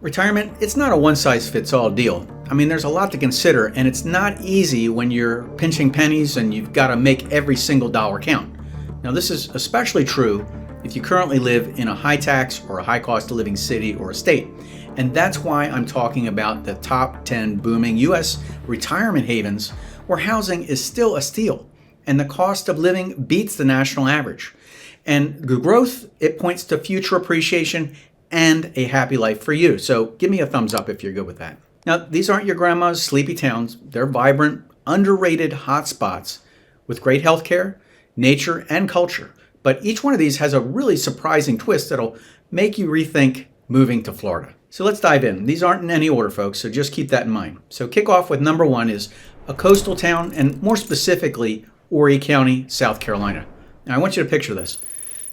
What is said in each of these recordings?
Retirement, it's not a one-size-fits-all deal. I mean, there's a lot to consider, and it's not easy when you're pinching pennies and you've got to make every single dollar count. Now, this is especially true if you currently live in a high-tax or a high-cost of living city or state. And that's why I'm talking about the top 10 booming U.S. retirement havens where housing is still a steal and the cost of living beats the national average. And the growth, it points to future appreciation and a happy life for you. So give me a thumbs up if you're good with that. Now, these aren't your grandma's sleepy towns. They're vibrant, underrated hotspots with great healthcare, nature, and culture. But each one of these has a really surprising twist that'll make you rethink moving to Florida. So let's dive in. These aren't in any order, folks, so just keep that in mind. So kick off with number one is a coastal town, and more specifically, Horry County, South Carolina. Now, I want you to picture this.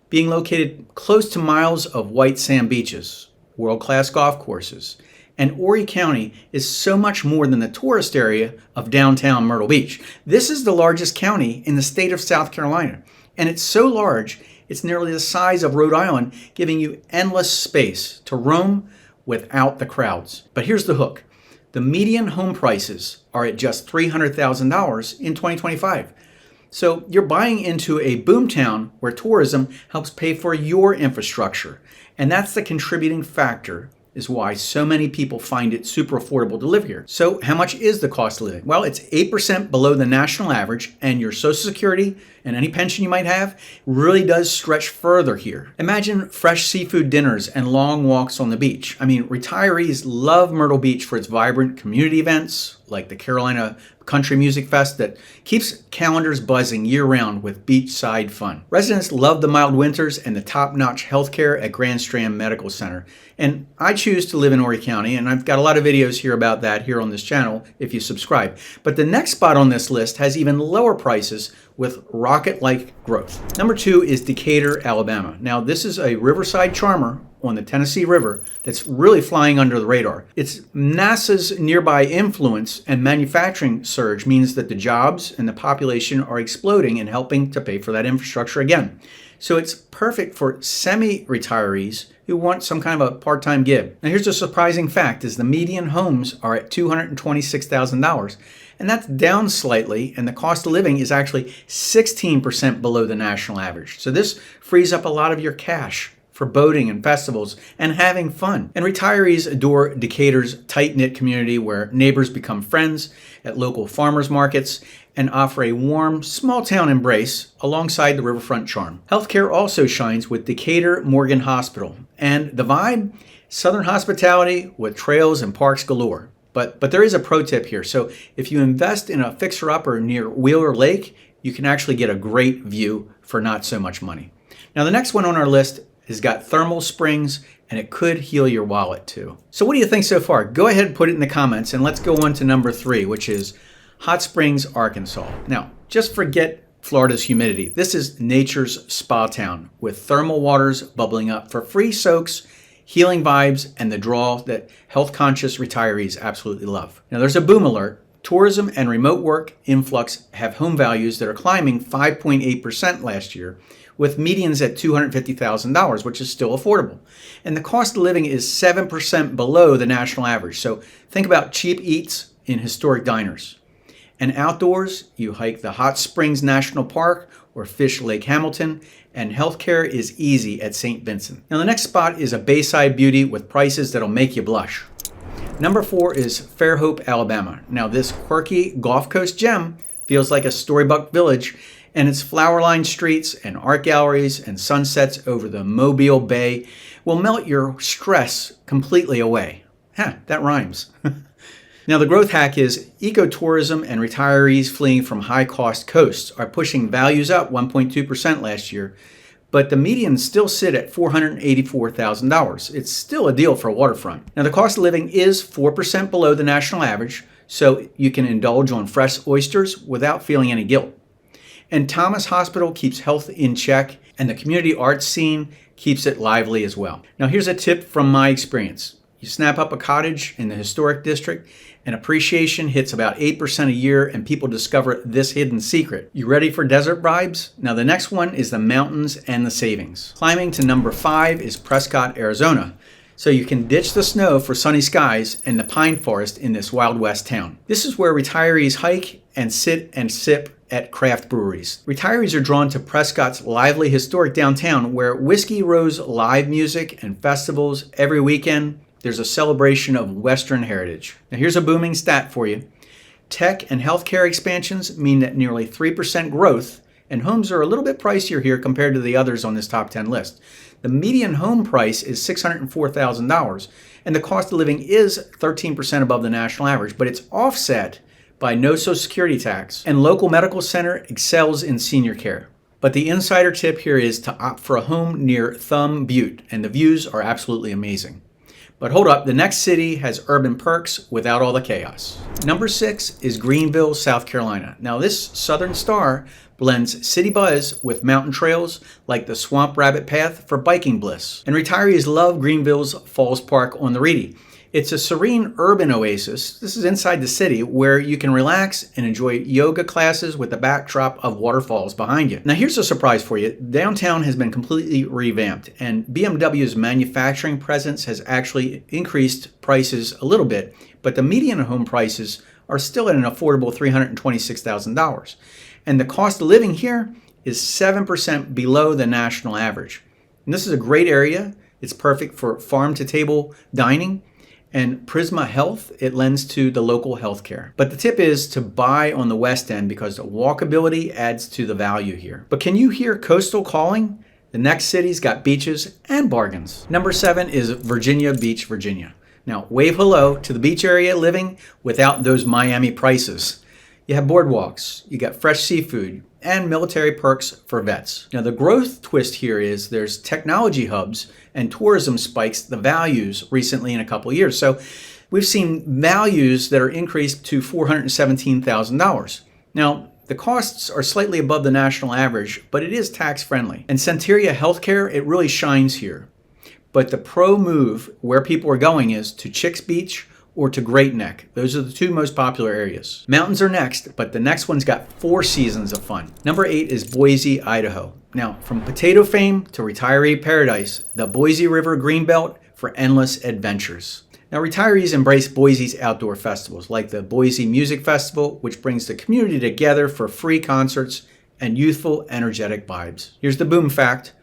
Being located close to miles of white sand beaches, world-class golf courses, and Horry County is so much more than the tourist area of downtown Myrtle Beach. This is the largest county in the state of South Carolina, and it's so large, it's nearly the size of Rhode Island, giving you endless space to roam without the crowds. But here's the hook. The median home prices are at just $300,000 in 2025. So you're buying into a boomtown where tourism helps pay for your infrastructure. And that's the contributing factor is why so many people find it super affordable to live here. So how much is the cost of living? Well, it's 8% below the national average, and your Social Security and any pension you might have really does stretch further here. Imagine fresh seafood dinners and long walks on the beach. I mean, retirees love Myrtle Beach for its vibrant community events like the Carolina Country Music Fest that keeps calendars buzzing year-round with beachside fun. Residents love the mild winters and the top-notch healthcare at Grand Strand Medical Center. And I choose to live in Horry County, and I've got a lot of videos here about that here on this channel if you subscribe. But the next spot on this list has even lower prices with rocket-like growth. Number two is Decatur, Alabama. Now, this is a riverside charmer on the Tennessee River that's really flying under the radar. It's NASA's nearby influence and manufacturing surge means that the jobs and the population are exploding and helping to pay for that infrastructure again. So it's perfect for semi-retirees who want some kind of a part-time gig. Now here's a surprising fact is the median homes are at $226,000, and that's down slightly, and the cost of living is actually 16% below the national average. So this frees up a lot of your cash for boating and festivals and having fun. And retirees adore Decatur's tight-knit community where neighbors become friends at local farmers markets and offer a warm, small-town embrace alongside the riverfront charm. Healthcare also shines with Decatur Morgan Hospital. And the vibe? Southern hospitality with trails and parks galore. But there is a pro tip here. So if you invest in a fixer-upper near Wheeler Lake, you can actually get a great view for not so much money. Now the next one on our list has got thermal springs, and it could heal your wallet too. So what do you think so far? Go ahead and put it in the comments, and let's go on to number three, which is Hot Springs, Arkansas. Now, just forget Florida's humidity. This is nature's spa town with thermal waters bubbling up for free soaks, healing vibes, and the draw that health-conscious retirees absolutely love. Now, there's a boom alert. Tourism and remote work influx have home values that are climbing 5.8% last year, with medians at $250,000, which is still affordable. And the cost of living is 7% below the national average. So think about cheap eats in historic diners. And outdoors, you hike the Hot Springs National Park or Fish Lake Hamilton, and healthcare is easy at St. Vincent. Now the next spot is a bayside beauty with prices that'll make you blush. Number four is Fairhope, Alabama. Now this quirky Gulf Coast gem feels like a storybook village, and its flower-lined streets and art galleries and sunsets over the Mobile Bay will melt your stress completely away. That rhymes. Now the growth hack is ecotourism, and retirees fleeing from high-cost coasts are pushing values up 1.2% last year, but the medians still sit at $484,000. It's still a deal for a waterfront. Now the cost of living is 4% below the national average, so you can indulge on fresh oysters without feeling any guilt. And Thomas Hospital keeps health in check, and the community arts scene keeps it lively as well. Now here's a tip from my experience. You snap up a cottage in the historic district, and appreciation hits about 8% a year, and people discover this hidden secret. You ready for desert vibes? Now the next one is the mountains and the savings. Climbing to number 5 is Prescott, Arizona. So you can ditch the snow for sunny skies and the pine forest in this Wild West town. This is where retirees hike and sit and sip at craft breweries. Retirees are drawn to Prescott's lively historic downtown where Whiskey Row's live music and festivals every weekend. There's a celebration of Western heritage. Now here's a booming stat for you. Tech and healthcare expansions mean that nearly 3% growth, and homes are a little bit pricier here compared to the others on this top 10 list. The median home price is $604,000, and the cost of living is 13% above the national average, but it's offset by no Social Security tax, and local medical center excels in senior care. But the insider tip here is to opt for a home near Thumb Butte, and the views are absolutely amazing. But hold up, the next city has urban perks without all the chaos. Number 6 is Greenville, South Carolina. Now this southern star blends city buzz with mountain trails like the Swamp Rabbit Path for biking bliss. And retirees love Greenville's Falls Park on the Reedy. It's a serene urban oasis. This is inside the city where you can relax and enjoy yoga classes with the backdrop of waterfalls behind you. Now here's a surprise for you. Downtown has been completely revamped and BMW's manufacturing presence has actually increased prices a little bit, but the median home prices are still at an affordable $326,000. And the cost of living here is 7% below the national average. And this is a great area. It's perfect for farm-to-table dining. And Prisma Health, it lends to the local healthcare. But the tip is to buy on the West End because the walkability adds to the value here. But can you hear coastal calling? The next city's got beaches and bargains. Number 7 is Virginia Beach, Virginia. Now, wave hello to the beach area living without those Miami prices. You have boardwalks, you got fresh seafood, and military perks for vets. Now the growth twist here is there's technology hubs and tourism spikes the values recently in a couple of years. So we've seen values that are increased to $417,000. Now the costs are slightly above the national average, but it is tax friendly. And Centeria Healthcare, it really shines here. But the pro move where people are going is to Chicks Beach or to Great Neck. Those are the two most popular areas. Mountains are next, but the next one's got 4 seasons of fun. Number 8 is Boise, Idaho. Now, from potato fame to retiree paradise, the Boise River Greenbelt for endless adventures. Now, retirees embrace Boise's outdoor festivals, like the Boise Music Festival, which brings the community together for free concerts and youthful, energetic vibes. Here's the boom fact.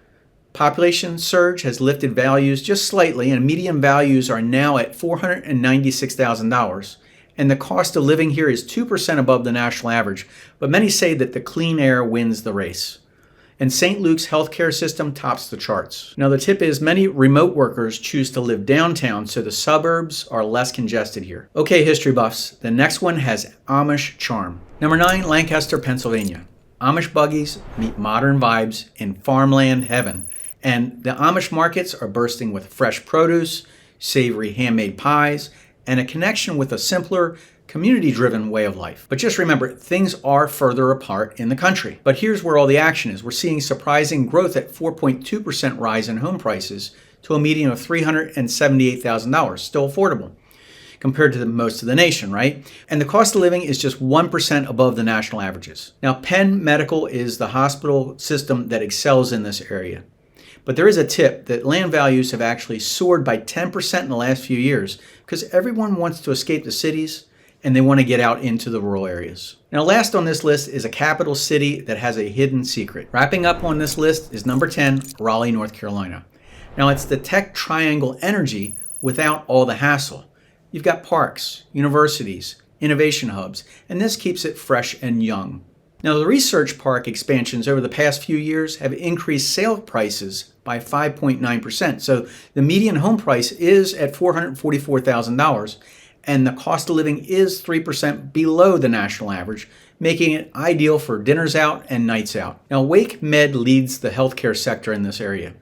Population surge has lifted values just slightly, and median values are now at $496,000. And the cost of living here is 2% above the national average, but many say that the clean air wins the race. And St. Luke's healthcare system tops the charts. Now the tip is many remote workers choose to live downtown, so the suburbs are less congested here. Okay, history buffs, the next one has Amish charm. Number 9, Lancaster, Pennsylvania. Amish buggies meet modern vibes in farmland heaven. And the Amish markets are bursting with fresh produce, savory handmade pies, and a connection with a simpler, community-driven way of life. But just remember, things are further apart in the country. But here's where all the action is. We're seeing surprising growth at 4.2% rise in home prices to a median of $378,000, still affordable compared to most of the nation, right? And the cost of living is just 1% above the national averages. Now, Penn Medical is the hospital system that excels in this area. But there is a tip that land values have actually soared by 10% in the last few years because everyone wants to escape the cities and they want to get out into the rural areas. Now, last on this list is a capital city that has a hidden secret. Wrapping up on this list is number 10, Raleigh, North Carolina. Now, it's the tech triangle energy without all the hassle. You've got parks, universities, innovation hubs, and this keeps it fresh and young. Now, the research park expansions over the past few years have increased sale prices by 5.9%. So the median home price is at $444,000, and the cost of living is 3% below the national average, making it ideal for dinners out and nights out. Now, Wake Med leads the healthcare sector in this area.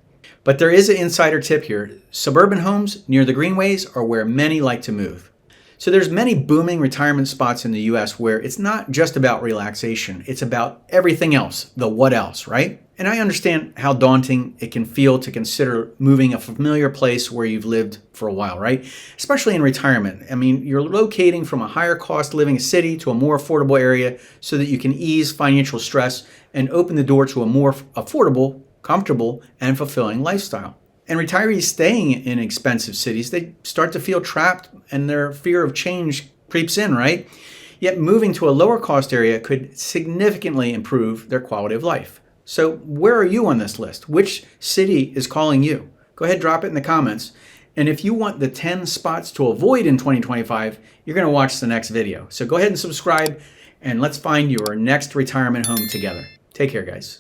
But there is an insider tip here. Suburban homes near the greenways are where many like to move. So there's many booming retirement spots in the U.S. where it's not just about relaxation, it's about everything else, the what else, right? And I understand how daunting it can feel to consider moving a familiar place where you've lived for a while, right? Especially in retirement. I mean, you're locating from a higher cost living city to a more affordable area so that you can ease financial stress and open the door to a more affordable, comfortable, and fulfilling lifestyle. And retirees staying in expensive cities, they start to feel trapped and their fear of change creeps in, right? Yet moving to a lower cost area could significantly improve their quality of life. So where are you on this list? Which city is calling you? Go ahead, drop it in the comments. And if you want the 10 spots to avoid in 2025, you're going to watch the next video. So go ahead and subscribe, and let's find your next retirement home together. Take care, guys.